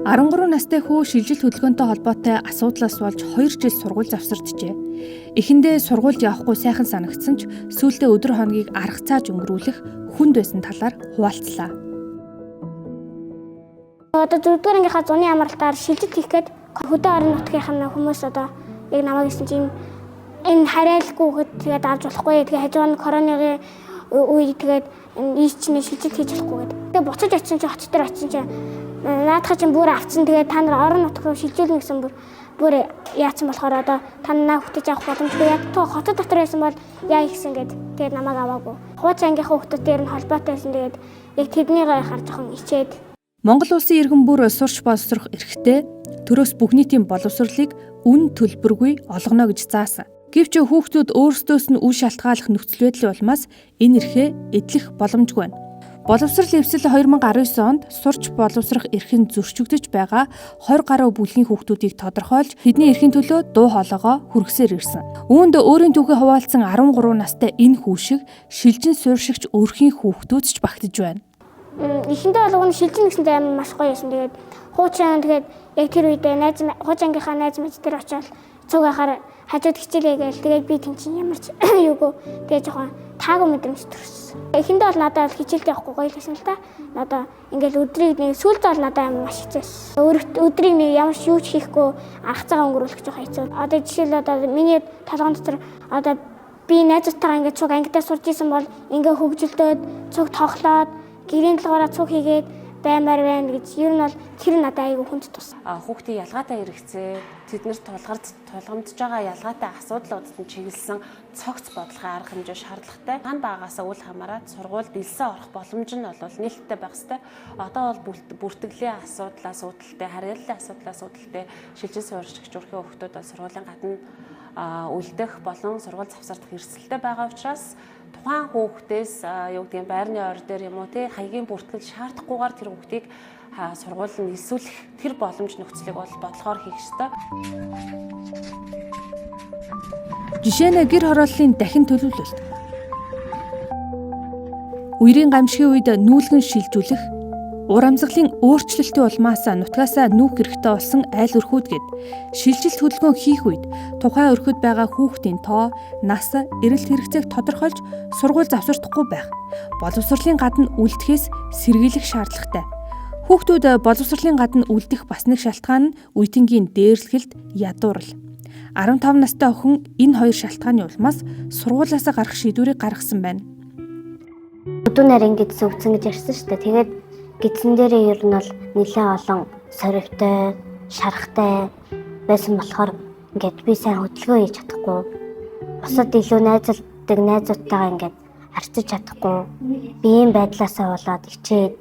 13 настай хүү шилжилт хөдөлгөөнтэй холбоотой асуудлаас болж 2 жил сургууль завсарджээ. Эхэндээ сургуульд явахгүй сайхан санагдсан ч сүүлдээ өдөр хоногийг арга цааж өнгөрүүлэх хүнд байсан талаар хуваалцлаа. Одоо 4-р ангийнхаа зуны амралтаар шилжилт хийх гээд хөдөө орон нутгийн хүмүүс одоо яг намайг гэсэн чинь энэ хараалгүй хөт тэгээд авч болохгүй. Тэгээ хажуу нь коронагийн үед тэгээд ийч чинь шилжилт хийж болохгүй гэдэг. Тэгээ буцаж очсон чи хотч дээр очсон чи наадах чинь бүр авцсан. Тэгээд та нар орон нутг руу шилжүүлнэ гэсэн бүр яатсан болохоор одоо та нараа хөтөж авах боломжгүй. Яг хотод дотор байсан бол яа ихсэн гэд тэгээд намайг аваагүй. Хууч ангийнхаа хүмүүсээр нь холбоотой байсан. Тэгээд яг тэднийг харж жоохон ичээд Монгол улсын иргэн бүр сурч боловсрох эрхтэй төрөөс бүх нийтийн боловсролыг үн төлбөргүй олгоно гэж заасан. Гэвч хүүхдүүд өөрсдөөс нь үе шалтгааллах нөхцөл байдлын улмаас энэ эрхээ эдлэх боломжгүй байна. Боловсрол эвсэл 2019 онд сурч боловсрох эрхэн зөрчигдөж байгаа 20 гаруй бүлгийн хүүхдүүдийг тодорхойлж тэдний эрхийн төлөө дуу хоолойгоо хүргэсээр ирсэн. Үүнд өөрийн түүхээ хуваалцсан 13 настай энэ хүү шиг шилжин суурьшигч өрхийн хүүхдүүд ч багтаж байна. Эхэндээ болгоно шилжин гэсэндээ амар маш гоё байсан. Тэгээд хуучаан тэгээд яг тэр үедээ хууч ангийнхаа найз мэдж тэр очиод цугахаар хажууд хичээлээ гээл тэгээд би тэнцэн ямар ч юугүй тэгээд жоохон таагүй мэдрэмж төрсөн. Эхэндээ бол надад хичээлд явахгүй гоё байсан л та. Одоо ингээл өдрийг нэг сүүлд бол надад амар маш хэцээсэн. Өдрийг нэг ямар ч юу ч хийхгүй арга цагаа өнгөрүүлэх жоохон хэцүү. Одоо жишээл одоо миний толгойн дотор одоо би найзтайгаа ингээд цуг ангидаа сурж исэн бол ингээ хөгжилдөөд цуг тоглоод гэрийн толгоороо цуг хийгээд баймаар байна гэж ер нь бол тэр надад айгүй хүнд тус. Хүүхдийн ялгаатай хэрэгцээ, тэднэрт тулгамдж байгаа ялгаатай асуудлуудад нь чиглэсэн цогц бодлогын арга хэмжээ шаардлагатай. Хан багаас үл хамааран сургуульд элсэн орох боломж нь бол нээлттэй байх ёстой. Одоо бол бүртгэлийн асуудлаас үүдэлтэй, харьяаллын асуудлаас үүдэлтэй шилжин суурьшигч өрхийн хүүхдүүд бол сургуулийн гадна үлдэх болон сургууль завсардах эрсдэлтэй байгаа учраас тухайн хүүхдээс байрны ойр дээр юм уу хаягийн бүртгэл шаардахгүйгээр тэр хүүхдийг сургууль нь элсүүлэх тэр боломж нөхцөлийг бол бодлохоор хийх ёстой. Жишээ нь гэр хорооллын дахин төлөвлөлт. Үерийн гамшигын үед нүүлгэн шилжүүлэх, ур амьсгалын өөрчлөлтийн улмаас нутгаасаа нүүх хэрэгтэй болсон айл өрхүүдгээд шилжилт хөдөлгөөн хийх үед тухайн өрхөд байгаа хүүхдийн тоо, нас, эрэлт хэрэгцээг тодорхойлж сургууль завсардахгүй байх. Боловсролын гадна үлдэхээс сэргийлэх шаардлагатай. Хүүхдүүд боловсролын гадна үлдэх бас нэг шалтгаан нь үеийнгийн дээрлэхэлд ядуурл. 15 настай охин энэ хоёр шалтгааны улмаас сургуулиасаа гарах шийдвэрийг гаргасан байна. Өдөө нарийн гэдс өвцөн гэж ярьсан шүү дээ. Тэгээд гидсэн дээрээ ер нь бол нэлээд олон сорвтой, шарахтай байсан болохоор ингээд би сайн хөдөлгөөн хийж чадахгүй. Бусад илүү найзалдаг найзуудтайгаа ингээд харьцаж чадахгүй. Биеийн байдлаасаа болоод ичээд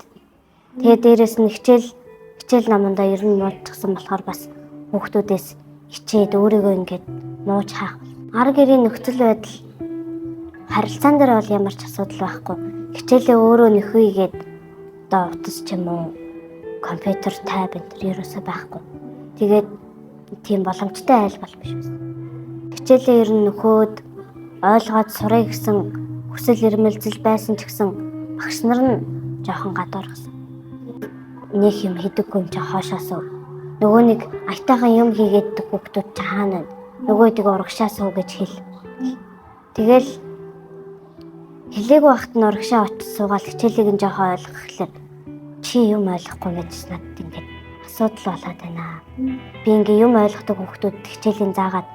тэгээд дээрэс нь хичээл намандаа ер нь муучсан болохоор бас хүүхдүүдээс ичээд өөрийгөө ингээд мууч хаах. Арга гэрийн нөхцөл байдал харилцаан дээр бол ямар ч асуудал байхгүй. Хичээлээ өөрөө нөхөйгээд одоо утас ч юм уу компьютер тайп энэ ерөөсөө байхгүй. Тэгээд тийм боломжтой айл бол биш байсан. Хичээлээ ер нь нөхөөд ойлгоод сурах гэсэн хүсэл эрмэлзэл байсан ч гэсэн багш нар нь жоохон гадуур гэсэн. Нэг юм хийдэггүй юм чи хоошоосоо. Нөгөө нэг айтайхан юм хийгээд хүүхдүүд чи хаана вэ? Нөгөөдийг урагшаасуу гэж хэл. Тэгэл хэлээгүй байхад нь урагшаа очиж суугаад хичээлийг нь жоохон ойлгох гэхлээр чи юм ойлгохгүй гэж надад ингээд асуудал болоод байна. Би ингээ юм ойлгодог хүүхдүүд хичээлийн заагаад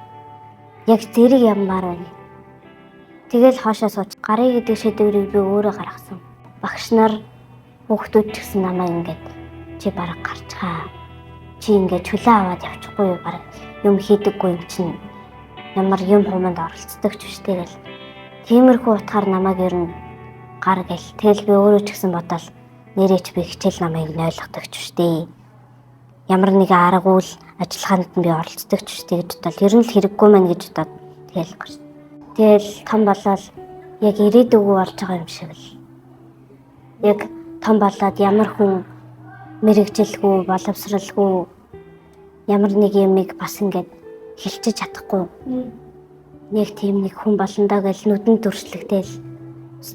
яг зэрэг яммаар байна. Тэгэл хоошоо сууч гарыг гэдэг шийдвэрийг би өөрөө гаргасан. Багш нар хүүхдүүд ч гэсэн намайг ингээд чи бараг гарч хаа. Чи ингээд чөлөө аваад явчихгүй юу бараг юм хийдэггүй юм чинь ямар юм хуманд оролцдог ч биш тэгэл. Тиймэрхүү утгаар намайг ер нь гар гэл. Тэгэл би өөрөө ч гэсэн бодоол нэрээч би хичээл намайг ойлгодог ч штэ. Ямар нэг аргагүй л ажиллаханд нь би оролцдог ч штэ гэж бодол ер нь л хэрэггүй мэн гэж бодоод тэгэл гарч. Тэгэл том болол яг ирээдүгөө болж байгаа юм шиг л. Яг том болоод ямар хүн мэрэгжилгүй, боловсралгүй ямар нэг юмыг бас ингээд хэлчих чадахгүй. Нэг тийм нэг хүн болондоо гэл нүдэнд төршлөгтэй л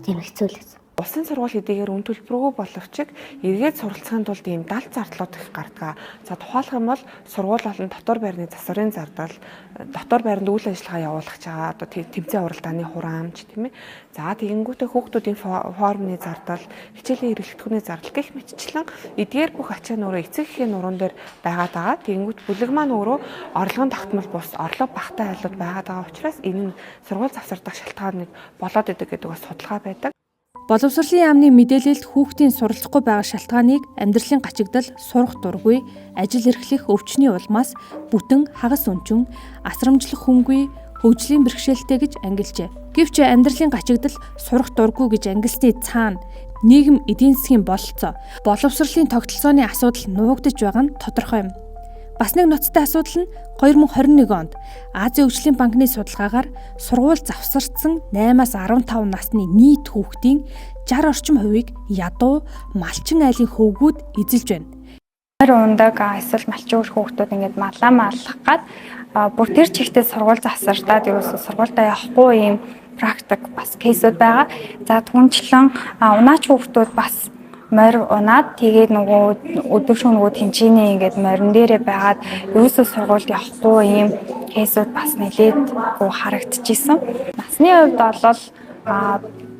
тийм хэцүү л гэсэн. Улсын сургууль хэдийгээр үн төлбөргүй боловч эргээд суралцахын тулд ийм далд зардлууд их гардаг. За тухайлх юм бол сургууль болон дотор байрны засварын зардал, дотор байранд үйл ажиллагаа явуулах чагаа одоо тэмцээн уралдааны хураамж тийм ээ. За тэгэнгүүтээ хүүхдүүдийн формны зардал, хичээлийн эргэлтгүүний зардал гэх мэтчлэн эдгээр бүх ачаа нуруу эцэг эхийн нуруунд дээр байгаа. Тэгэнгүүт бүлэг маань өөрөө орлогын тогтмол бус орлого багтаа айлууд байгаа учраас энэ нь сургууль завсардах шалтгааныг болоод идэг гэдэг бас судалгаа байдаг. Боловсролын яамны мэдээлэлд хүүхдийн суралцахгүй байгаа шалтгааныг амьдралын гачигдал, сурах дургүй, ажил эрхлэх өвчний улмаас бүтэн хагас өнчин, асрамжлах хүнгүй, хөгжлийн бэрхшээлтэй гэж ангилжээ. Гэвч амьдралын гачигдал, сурах дургүй гэж ангилсны цаана нийгэм эдийн засгийн бололцоо, боловсролын тогтолцооны асуудал нуугдж байгаа нь тодорхой юм. Бас нэг ноцтой асуудал нь 2021 онд Азийн хөгжлийн банкны судалгаагаар сургууль завсарсан 8-аас 15 насны нийт хүүхдийн 60 орчим хувийг ядуу, малчин айлын хөвгүүд эзэлж байна. Ундаг эсвэл малчин хүүхдүүд ингээд малаа маллах гад бүр тэр чигтээ сургууль завсартаад ерөөсөө сургуультай явахгүй юм практик бас кейсүүд байгаа. За түнчлэн унаач хүүхдүүд бас морь унаад тэгээд нөгөө өдөр шөнөгөө тэмчээний ингээд морин дээрээ байгаад ерөөсөө сургуульд явахгүй юм кейсүүд бас нэлээд харагдчихсэн. Насны хувьд бол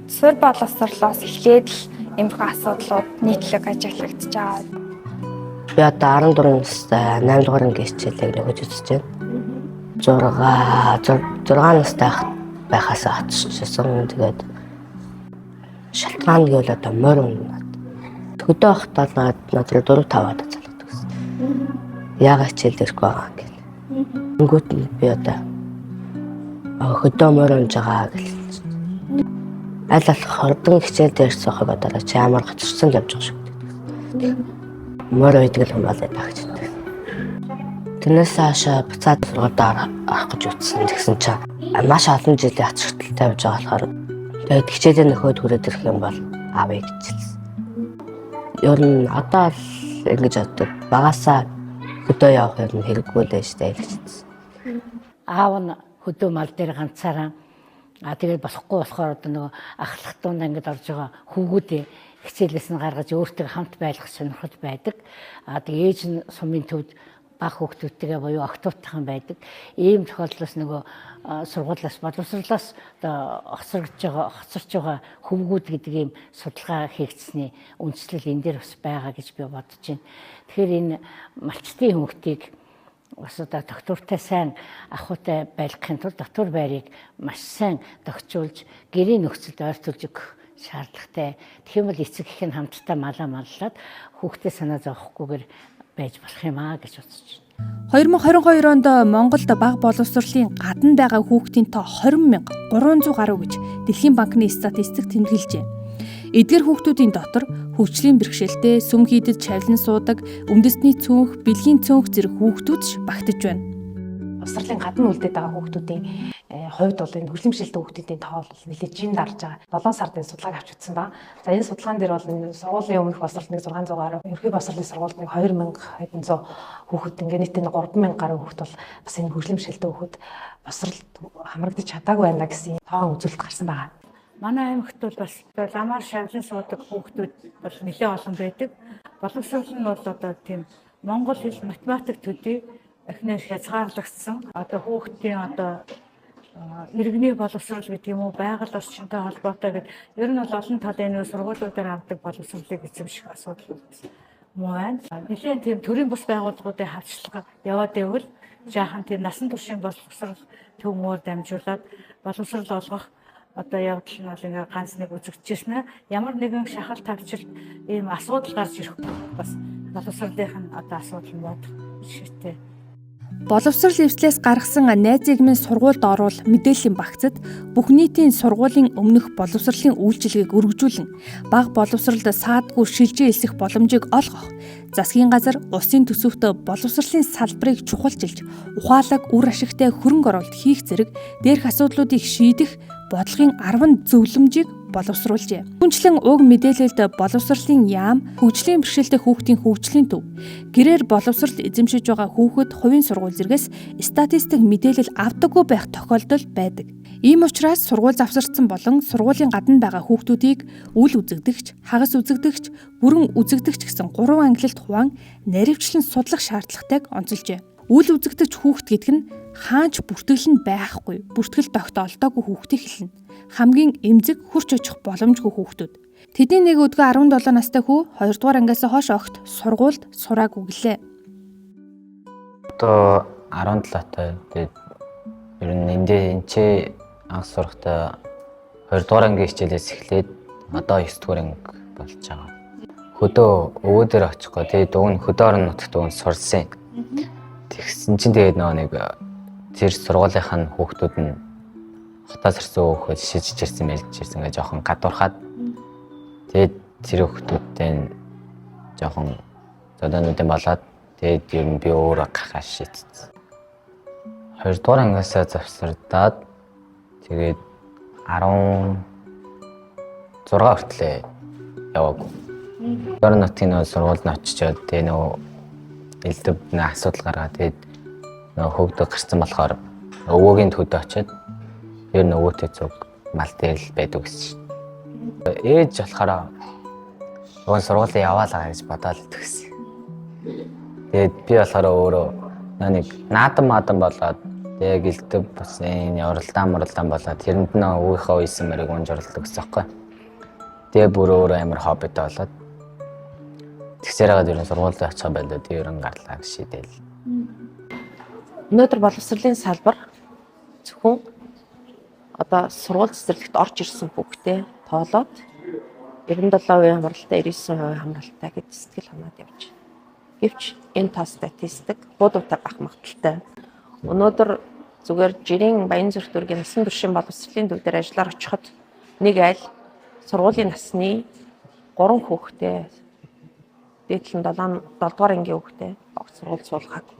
сур боловсролоос эхлээд л иймэрхүү асуудлууд нийтлэг ажиглагдаж байгаа. Би одоо 14 настай 8 дугаар анги хичээлийг нөгөөж үзэж байна. 6 настай байхаас очижсэн. Тэгээд шалтгаан гэвэл одоо морь унаад хөдөө ахтаа надруу 4-5 удаа залгадаг гэсэн. Яагаад хичээл дээрхгүй байгаа юм гээд. Тэнгүүт нь би одоо хөдөө морь унж байгаа гэж. Аль болох хордон хичээл дээр сухаг одоо чи амар гоцорсон л явж байгаа шүү. Морь үйдэг юм болоо тагч. Тэрнээс хаашаа буцаад сургуульд орох гэж үтсэн. Тэгсэн чинь маш олон жилийн ач холбогдолтой явж байгаа болохоор тэгээд хичээлээ нөхөд хүрээд ирэх юм бол аавыг гэж. Ер нь одоо л ингэж одоо багасаа хөдөө явах юм хэрэггүй л штэ гэж. Аав нь хөдөө мал дээр ганцаараа тэгээд болохгүй болохоор одоо нөгөө ахлах дунд ингэж орж байгаа хүүгүүдээ хичээлээс нь гаргаж өөртөө хамт байлгах сонирхол байдаг. Тэгээд ээж нь сумын төвд бага хүүхдүүдтэйгээ буюу октоотойхон байдаг. Ийм тохиолдлоос нөгөө сургуулиас боловсролоос одоо хоцорч байгаа хөвгүүд гэдэг ийм судалгаа хийгдсэний үндэслэл энэ дээр бас байгаа гэж би бодож байна. Тэгэхээр энэ малчтын хүүхдийг бас одоо доктортой сайн ахуйтай байлгахын тулд дотор байрыг маш сайн дохижуулж гэрийн нөхцөлд ойртуулж өгөх шаардлагатай. Тэгэх юм бол эцэг их нь хамтдаа малаа маллаад хүүхдээ санаа зовохгүйгээр байж болох юм аа гэж бодож байна. 2022 онд Монголд бага боловсролын гадна байгаа хүүхдийн тоо 20,300 гаруй гэж Дэлхийн банкны статистик тэмдэглэжээ. Эдгээр хүүхдүүдийн дотор хөгжлийн бэрхшээлтэй, сүм хийдэд чавлан суудаг, үндэсний цөөнх, бэлгийн цөөнх зэрэг хүүхдүүд ч багтаж байна. Боловсролын гадна үлдээд байгаа хүүхдүүдийн хувьд бол энэ хөгжлийн бэрхшээлтэй хүүхдүүдийн тоо бол нэлээд жин дарж байгаа. 7 сард энэ судалгааг авч утсан ба. За энэ судалгаан дээр бол энэ сургуулийн өмнөх боловсролт 600 гаруй, ерөнхий боловсролын сургуульд 2200 хүүхэд ингээ нийтдээ 3000 гаруй хүүхэд бол бас энэ хөгжлийн бэрхшээлтэй хүүхэд боловсролд хамрагдаж чадаагүй байна гэсэн тоон үзүүлэлт гарсан байгаа. Манай аймагт бол бас ламаар шавлан суудаг хүүхдүүд бол нэлээд олон байдаг. Боловсрол нь бол одоо тийм монгол хэл, математик төдий эхнээс хязгаарлагдсан. Одоо хүүхдийн одоо иргэний боловсрол гэдэг юм уу, байгаль орчинтой холбоотой гэдэг. Ер нь бол олон талын сургуулиудаар авдаг боловсролыг эзэмших асуудал муу байна. Нэлийн тийм төрийн бус байгууллагуудын хавчлага яваад байвал жаахан тийм насан туршийн боловсрол төвмөр дамжуулаад боловсрол олгох одоо явдал нь бол ингээ ганц нэг үзэгдэжсэн. Ямар нэгэн шахал тавьчилт ийм асуудал гарч ирэх бас боловсролын одоо асуудал мод шигтэй. Боловсрол эвслээс гаргасан найзыг минь сургуульд оруул мэдээллийн багцад бүх нийтийн сургуулийн өмнөх боловсролын үйлчилгээг өргөжүүлэн бага боловсролд саадгүй шилжээ элсэх боломжийг олгох, засгийн газар улсын төсөвт боловсролын салбарыг чухалчилж ухаалаг үр ашигтай хөрөнгө оруулалт хийх зэрэг дээрх асуудлуудыг шийдэх бодлогын 10 зөвлөмжийг боловсруулжээ. Түүнчлэн уг мэдээлэлд боловсролын яам, хөгжлийн бэрхшээлтэй хүүхдийн хөгжлийн төв, гэрээр боловсрол эзэмшиж байгаа хүүхэд хувийн сургууль зэргээс статистик мэдээлэл авдаггүй байх тохиолдол байдаг. Ийм учраас сургууль завсарсан болон сургуулийн гадна байгаа хүүхдүүдийг үл үзэгдэгч, хагас үзэгдэгч, бүрэн үзэгдэгч гэсэн 3 ангилалд хуваан наривчлан судлах шаардлагатайг онцолжээ. Үл үзэгдэгч хүүхэд гэдэг нь хаач бүртгэл нь байхгүй, бүртгэл тогтоолдоогүй хүүхдийг хэлнэ. Хамгийн эмзэг хурч очих боломжгүй хүүхдүүд. Тэдний нэг өдгөө 17 настай хүү 2 дугаар ангиас хойш огт сургуульд сураагүй гэлээ. Одоо 17 таа. Тэгээд ер нь энд анх сурахдаа 2 дугаар ангийн хичээлээс эхлээд одоо 9 дугаар анги болж байгаа. Хөдөө өвөө дээр очихгоо тэгээд өвн хөдөө орон нутагт өвн сурсан. Тэгсэн чинь тэгээд нэг тэр сургуулийнхаа хүүхдүүд нь хотоос ирсэн хүүхэд шижиж ирсэн мэлж ирсэн гэж жоохон гадуурхаад тэгээд тэр хүүхдүүдтэй жоохон зодонуудын болоод тэгээд ер нь би өөрөө гарахаа шийдсэн. 2 дугаар ангиасаа завсардаад тэгээд 16 хүртлээ яваагүй. Орон нутгийн нөө сургуульд нь очичоод тэгээд нөө элдв асуудал гаргаад тэгээд нөө хөвгдөг гарсан болохоор өвөөгийн төдөө очиод ер нь өвөөтэй зүг мал дээр л байдаг гэсэн. Ээж болохоор өвөн сургуулаа яваалаа гэж бодоод идэгсэн. Тэгээд би болохоор өөрөө нэг наадам болоод тэгээд элдв бас энэ уралдаан болоод тэрэнд нь өвийнхөө үйсэн мэрийг унж оролдог гэсэн юм байна. Тэгээд бүр өөрөө амар хоббитой болоод тэгсээр хагаад ер нь сургуульд очих байлаа тэгээд ер нь гарлаа гэж шийдээл. Өнөөдөр боловсролын салбар зөвхөн одоо сургууль цэцэрлэгт орж ирсэн хүүхдээ тоолоод 97% хамралтай 99% хамралтай гэж сэтгэл ханаад явж байна. Гэвч энэ тоо статистик хуудуутай бах магадaltaй. Өнөөдөр зүгээр жирийн Баянзүрх дүүргийн насан туршийн боловсролын төв дээр ажиллаар очиход нэг айл сургуулийн насны 3 хүүхдээ дээдлэн 7 дугаар ангийн хүүхдээ огт сургууль суулгаагүй.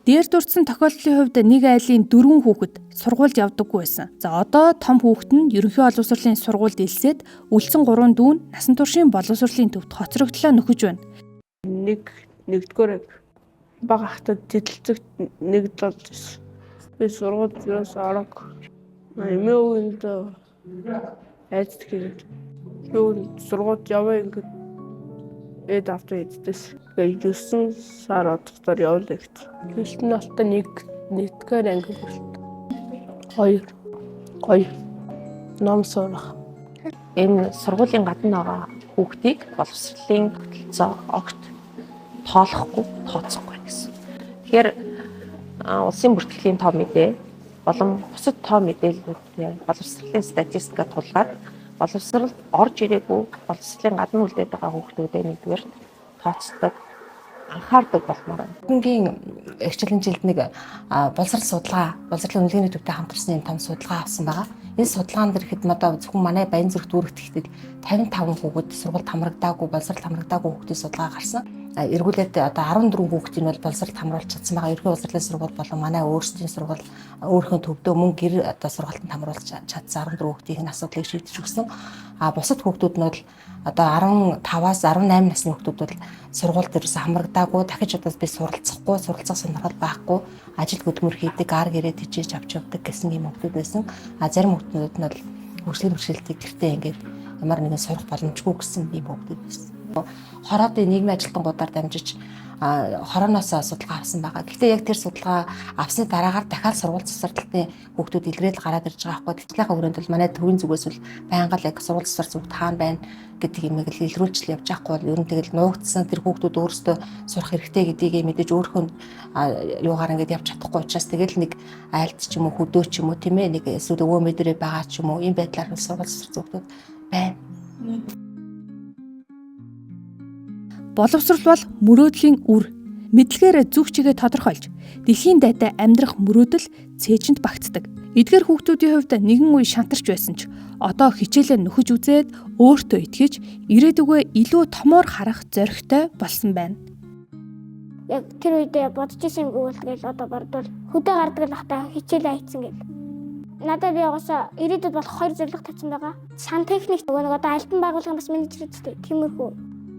Дээр дурдсан тохиолдлын хувьд нэг айлын 4 хүүхэд сургуульд явдаггүй байсан. За одоо том хүүхэд нь ерөнхий боловсролын сургуульд илсээд үлдсэн 3 дүүн насан туршийн боловсролын төвд хоцрогдлоо нөхөж байна. Нэгдүгээр бага хатад тэтэлцэгт нэг болж байсан. Би сургуульд юус арга. Эмээнд айц тэгээд юу сургуульд яваа ингээд эд автоо эддэс. Тэгээд 9 сар одохоор явлаа гэж. Гэлтэн алтаа нэгдгээр анги болт. 2 ном сурах. Энэ сургуулийн гадна байгаа хүүхдийг боловсролын хөтөлцөө огт тоолохгүй, тооцохгүй гэсэн. Тэгэхээр улсын бүртгэлийн тоо мэдээ болон бусад тоо мэдээллүүд боловсролын статистикад тулгаад боловсролд орж ирээгүй боловсролын гадна үлдээд байгаа хүүхдүүдэд нэгдүгээр тооцдог, анхаардаг болмоор байна. Өнгийн хичээлийн жилд нэг боловсрол судалгаа, боловсролын үнэлгээний төвтэй хамтарсан том судалгаа авсан байгаа. Энэ судалгаан дээр хэд одоо зөвхөн манай Баянзүрх дүүрэгт ихтэй 55 хүүхэд сургуульд хамрагдаагүй, боловсролд хамрагдаагүй хүүхдийн судалгаа гарсан. Эргүүлээд одоо 14 хүүхдийн бол боловсролд хамруулж чадсан байгаа. Ерөнхий боловсролын сургууль болон манай өөрсдийн сургууль өөрийнхөө төвдөө мөн гэр одоо сургалтанд хамруулж чадсан 14 хүүхдийн асуудлыг шийдэж өгсөн. Бусад хүүхдүүд нь бол одоо 15-аас 18 насны хүүхдүүд бол сургуульд ерөөсө хамрагдаагүй, дахиж одоо би суралцахгүй, суралцах сонирхол байхгүй, ажил хөдөлмөр хийдэг, ар гэрээ тижээж авч явдаг гэсэн юм хүүхдүүд байсан. Зарим хүүхдүүд нь бол хөгжлийн бэрхшээлтэй гэртээ ингээд ямар нэгэн сурах боломжгүй гэсэн юм хүүхдүүд байсан. Хороодын нийгмийн ажилтнуудаар дамжиж хорооноос судалгаа авсан байгаа. Гэхдээ яг тэр судалгаа авсны дараагаар дахиад сургууль засварлалтын хүүхдүүд илрээл гараад ирж байгаа байхгүй. Тэтгэлийн хүрээнд бол манай төвийн зүгээс бол байнга л яг сургууль засвар зүгт хаана байна гэдэг юм ийг илрүүлж явж байхгүй бол ер нь тэгэл нуугдсан тэр хүүхдүүд өөрсдөө сурах хэрэгтэй гэдгийг мэдээж өөрхөн юугаар ингээд явж чадахгүй учраас тэгэл нэг айлт ч юм уу хөдөө ч юм уу тийм ээ нэг эсвэл өвөө мэдрээ байгаа ч юм уу ийм байдлаар сургууль засвар зүгтүүд байна. Боловсрол бол мөрөөдлийн үр. Мэдлэгээр зүг чигээ тодорхойлж, дэлхийн дайтай амьдрах мөрөөдөл цээжинд багтдаг. Эдгээр хүүхдүүдийн хувьд нэгэн үе шантарч байсан ч одоо хичээлээ нөхөж үзээд өөртөө итгэж, ирээдүгөө илүү томоор харах зоригтой болсон байна. Яг тэр үедээ бодож исэн гүйлгээл одоо бардвал хөдөө гардаг л хата хичээлээ хийцэн гэл. Надад би угаасаа ирээдүйд болох 2 зорилго тавьсан байгаа. шан техник нөгөө одоо альбом байгууллагын бас менежер гэдэг тиймэрхүү.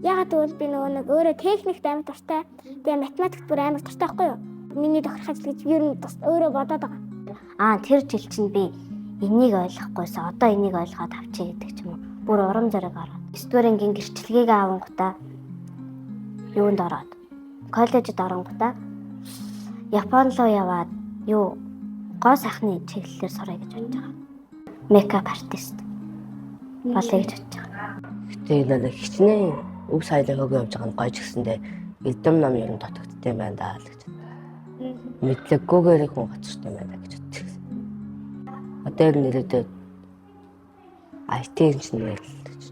Ягаад гэвэл би нөгөө өөрөө техникт амар дуртай. Тэгээ математикт бүр амар дуртай байхгүй юу? Миний тохирох ажил гэж ер нь өөрөө бодоод байгаа. Тэр жил чинь би энийг ойлгохгүйсэн. Одоо энийг ойлгоод авчи гэдэг ч юм уу. Бүр урам зориг ороод. 9 дугаар ангийн гэрчлэгийг авангуудаа юунд ороод. Коллежид оронгуудаа Япон руу яваад гоо сайхны чиглэлээр сурах гэж бодож байгаа. Мейкап артист болъё гэж бодож байгаа. Гэтэ хичнээн өв сайлын хөг явж байгаа нь гойж гисэндээ элдэм ном ер нь дотогдтой юм байна даа л гэж. Мэдлэггүйгээр хүн гацчтай байна гэж бодчих. Одоо ер нь ирээдүйд IT инженер гэж.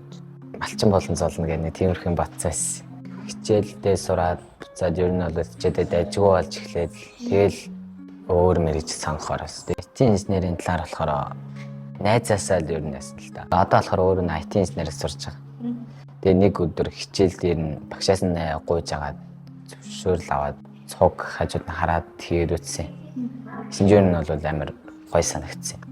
Малчин болон золно гэх нэг тиймэрхэн батцаас хичээлдээ сураад буцаад ер нь бол хичээдэд ажгүй болж эхлээд тэгэл өөр мэрэж сонгохоос. IT инженерийн талаар болохоор найзаасаа л ер нь яасан л да. Одоо болохоор өөр нь IT инженерийг сурч байгаа. Тэгээ нэг өдөр хичээл дээр нь багшаас нь гуйж агаад зөвшөөрөл аваад цуг хажууд нь хараад тэгээд үтсэн. Шинжээр нь бол амар гой санагдсан.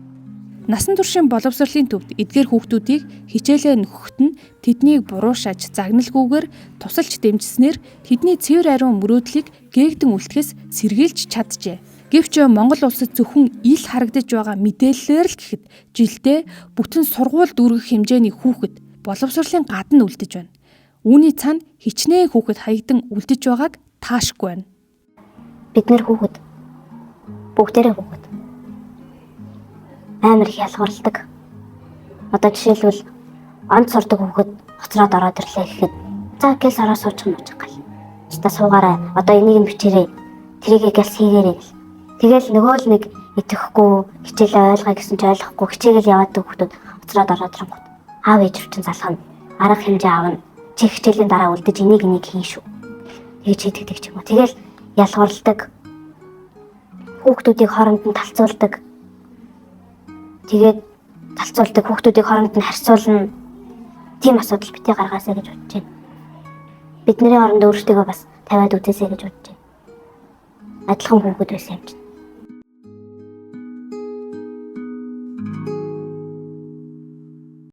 Насан туршийн боловсролын төвд эдгээр хүүхдүүдийг хичээлээ нөхөхт нь тэднийг буруушааж загналгүйгээр тусалж дэмжснээр тэдний цэвэр ариун мөрөөдлийг гээгдэн үлдэхээс сэргийлж чаджээ. Гэвч Монгол улсад зөвхөн ил харагдаж байгаа мэдээллээр л гэхэд жилдээ бүтэн сургууль дүүргэх хэмжээний хүүхэд боловсролын гадна үлдэж байна. Үүний цаана хичнээн хүүхэд хаягдан үлдэж байгааг таашгүй байна. Бид нэр хүүхэд бүгдээрээ хүүхэд амар их ялгарладаг. Одоо жишээлбэл онд сурдаг хүүхэд хоцроод ороод ирлээ гэхэд за гээс ороо суучих юм уу гал. Та суугаарай. Одоо энийг нь бичээрэй. Тэрийгээ гээс хийгээрэй. Тэгэл нөгөө л нэг итгэхгүй хичээлээ ойлгоо гэсэн ч ойлгохгүй хичээгэл яваад хүүхдүүд хоцроод ороод ирэнгүүт аав ээж чинь залхана. Арга хэмжээ аавна. Чи хичээлийн дараа үлдэж энийг хийн шүү. Тэгж хийдэг ч юм уу. Тэгэл ялгарладаг. Хүүхдүүдийг хооронд нь талцуулдаг. Тэгээд талцуулдаг хүүхдүүдийг хооронд нь харьцуулна. Тийм асуудал битгий гаргаасаа гэж бодож байна. Бидний хооронд өөрсдөө бас тавиад үзээсэй гэж бодож байна. Адилхан хүүхэд байсан юм чинь.